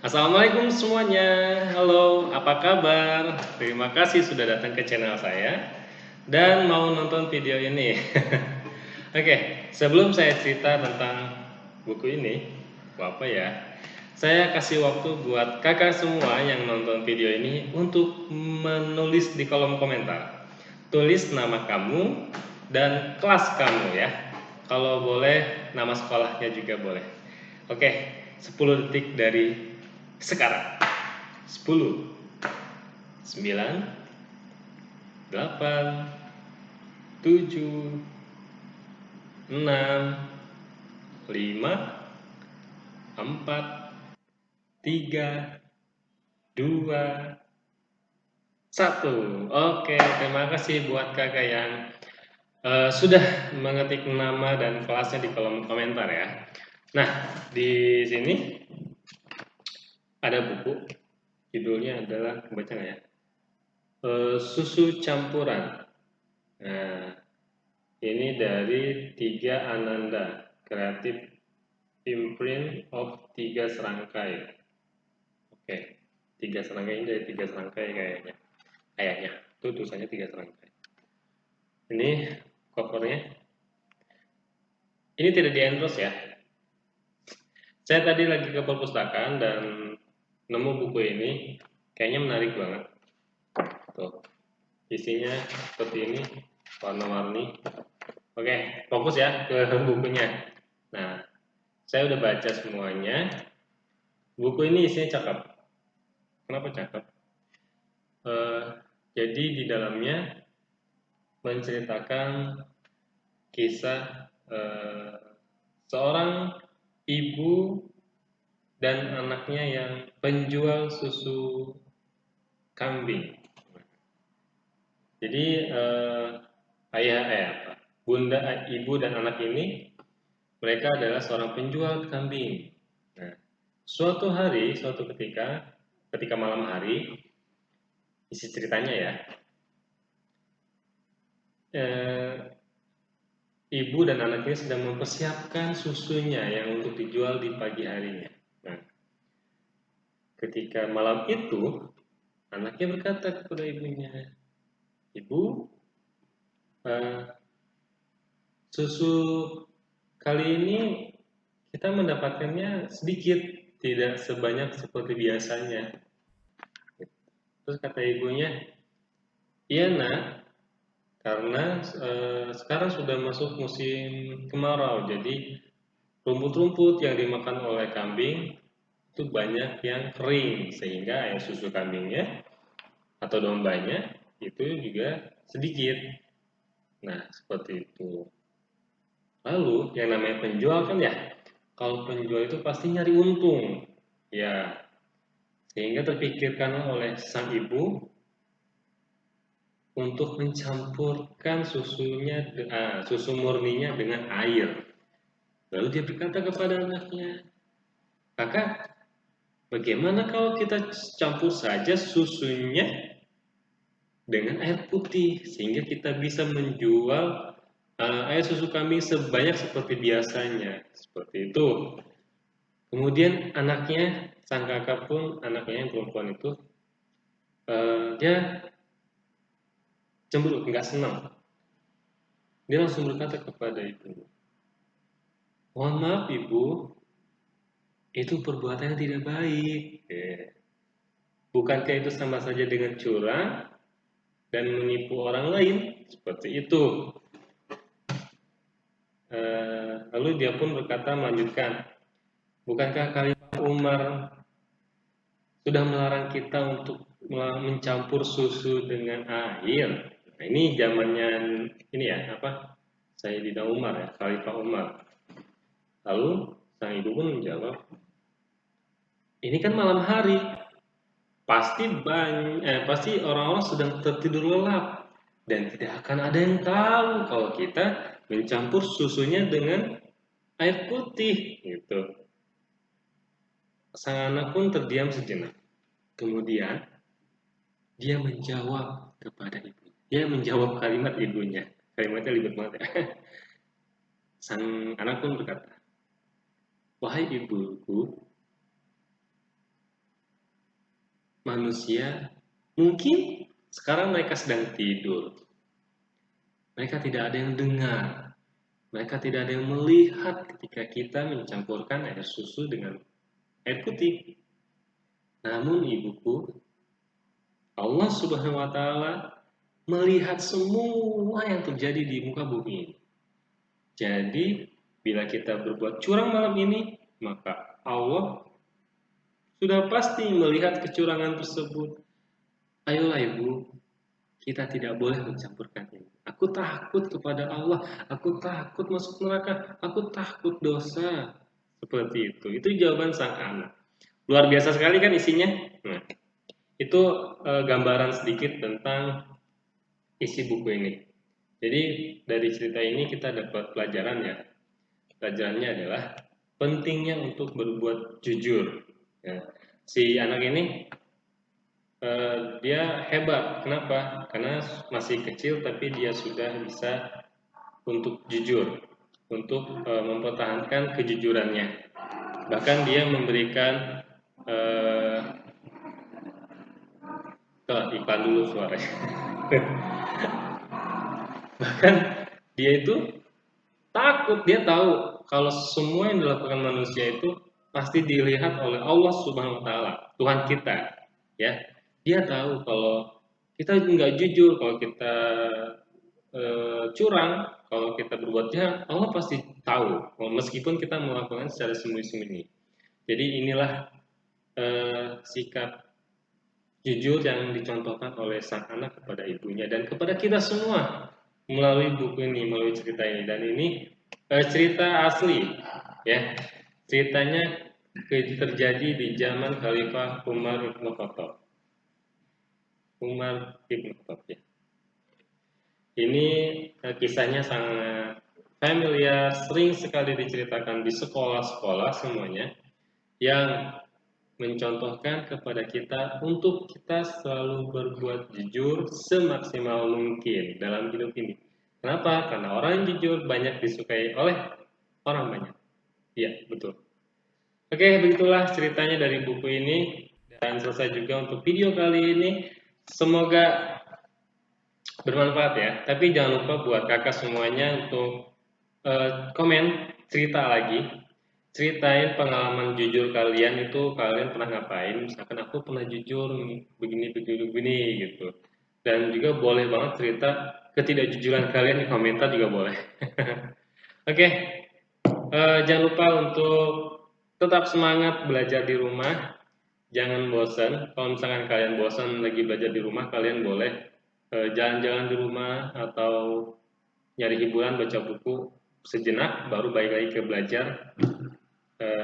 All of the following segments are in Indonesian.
Assalamualaikum semuanya. Halo, apa kabar? Terima kasih sudah datang ke channel saya dan mau nonton video ini. Oke, sebelum saya cerita tentang buku ini, apa ya? Saya kasih waktu buat kakak semua yang nonton video ini untuk menulis di kolom komentar. Tulis nama kamu dan kelas kamu ya. Kalau boleh, nama sekolahnya juga boleh. Oke, 10 detik dari sekarang. 10, 9, 8, 7, 6, 5, 4, 3, 2, 1. Oke, terima kasih buat kakak yang sudah mengetik nama dan kelasnya di kolom komentar ya. Nah, di sini ada buku, judulnya adalah, baca nggak ya? Susu Campuran. Nah, ini dari Tiga Ananda, kreatif imprint of Tiga Serangkai. Oke, Tiga Serangkai ini dari Tiga Serangkai kayaknya. Kayaknya, itu tulisannya Tiga Serangkai. Ini covernya. Ini tidak di endorse ya. Saya tadi lagi ke perpustakaan dan nemu buku ini, kayaknya menarik banget. Tuh, isinya seperti ini, warna-warni. Oke, fokus ya ke bukunya. Nah, saya udah baca semuanya. Buku ini isinya cakep. Kenapa cakep? Eh, jadi di dalamnya menceritakan kisah seorang ibu dan anaknya yang penjual susu kambing. Jadi bunda, ibu dan anak ini mereka adalah seorang penjual kambing. Nah, suatu hari, suatu ketika malam hari, isi ceritanya ya, eh, ibu dan anaknya sedang mempersiapkan susunya yang untuk dijual di pagi harinya. Nah, ketika malam itu, anaknya berkata kepada ibunya, "Ibu, eh, susu kali ini kita mendapatkannya sedikit, tidak sebanyak seperti biasanya." Terus kata ibunya, "Iya nak, karena sekarang sudah masuk musim kemarau, jadi rumput-rumput yang dimakan oleh kambing itu banyak yang kering, sehingga air susu kambingnya atau dombanya itu juga sedikit." Nah, seperti itu. Lalu, yang namanya penjual kan ya, kalau penjual itu pasti nyari untung. Ya, sehingga terpikirkan oleh sang ibu untuk mencampurkan susu murninya dengan air. Lalu dia berkata kepada anaknya, "Kakak, bagaimana kalau kita campur saja susunya dengan air putih sehingga kita bisa menjual air susu kambing sebanyak seperti biasanya." Seperti itu. Kemudian anaknya, sang kakak pun, anaknya yang perempuan itu, dia cemberut, nggak senang. Dia langsung berkata kepada ibu, "Mohon maaf ibu, itu perbuatan yang tidak baik. Bukankah itu sama saja dengan curang dan menipu orang lain?" Seperti itu. Lalu dia pun berkata, melanjutkan, "Bukankah Khalifah Umar sudah melarang kita untuk mencampur susu dengan air?" Nah, ini zamannya ini ya, apa? Sayyidina Umar ya, Khalifah Umar. Lalu sang ibu pun menjawab, "Ini kan malam hari, pasti orang-orang sedang tertidur lelap dan tidak akan ada yang tahu kalau kita mencampur susunya dengan air putih." Gitu. Sang anak pun terdiam sejenak. Kemudian dia menjawab kepada ibunya. Dia menjawab kalimat ibunya. Kalimatnya ribet banget ya. Sang anak pun berkata, "Wahai ibuku, manusia mungkin sekarang mereka sedang tidur. Mereka tidak ada yang dengar. Mereka tidak ada yang melihat ketika kita mencampurkan air susu dengan air putih. Namun ibuku, Allah Subhanahu wa taala melihat semua yang terjadi di muka bumi ini. Jadi, bila kita berbuat curang malam ini, maka Allah sudah pasti melihat kecurangan tersebut. Ayolah ibu, kita tidak boleh mencampurkan ini. Aku takut kepada Allah, aku takut masuk neraka, aku takut dosa. Seperti itu. Itu jawaban sang anak. Luar biasa sekali kan isinya? Nah, itu gambaran sedikit tentang isi buku ini. Jadi dari cerita ini kita dapat pelajaran ya. Pelajarannya adalah pentingnya untuk berbuat jujur. Ya. Si anak ini dia hebat. Kenapa? Karena masih kecil tapi dia sudah bisa untuk jujur, untuk mempertahankan kejujurannya. Bahkan dia memberikan iklan dulu suaranya. Bahkan dia itu takut, dia tahu kalau semua yang dilakukan manusia itu pasti dilihat oleh Allah Subhanahu wa taala, Tuhan kita, ya. Dia tahu kalau kita nggak jujur, kalau kita curang, kalau kita berbuat jahat, Allah pasti tahu, meskipun kita melakukan secara sembunyi-sembunyi. Jadi inilah sikap jujur yang dicontohkan oleh sang anak kepada ibunya dan kepada kita semua melalui buku ini, melalui cerita ini. Dan ini cerita asli, ya. Ceritanya terjadi di zaman Khalifah Umar ibn Khattab. Umar ibn Khattab, ya. Ini kisahnya sangat familiar, sering sekali diceritakan di sekolah-sekolah semuanya, yang mencontohkan kepada kita untuk kita selalu berbuat jujur semaksimal mungkin dalam hidup ini. Kenapa? Karena orang yang jujur banyak disukai oleh orang banyak. Iya, betul. Oke, begitulah ceritanya dari buku ini. Dan selesai juga untuk video kali ini. Semoga bermanfaat ya. Tapi jangan lupa buat kakak semuanya untuk komen, cerita lagi. Ceritain pengalaman jujur kalian itu, kalian pernah ngapain. Misalkan aku pernah jujur begini, begini, begini gitu. Dan juga boleh banget cerita ketidakjujuran kalian di komentar juga boleh. Oke, jangan lupa untuk tetap semangat belajar di rumah. Jangan bosan. Kalau misalkan kalian bosan lagi belajar di rumah, kalian boleh jalan-jalan di rumah atau nyari hiburan, baca buku sejenak, baru balik lagi ke belajar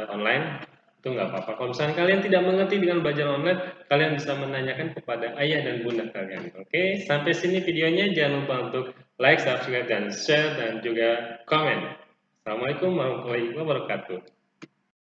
online. Itu nggak apa-apa. Kalau misalkan kalian tidak mengerti dengan belajar online, kalian bisa menanyakan kepada ayah dan bunda kalian. Oke, sampai sini videonya. Jangan lupa untuk like, subscribe, dan share, dan juga komen. Assalamualaikum warahmatullahi wabarakatuh.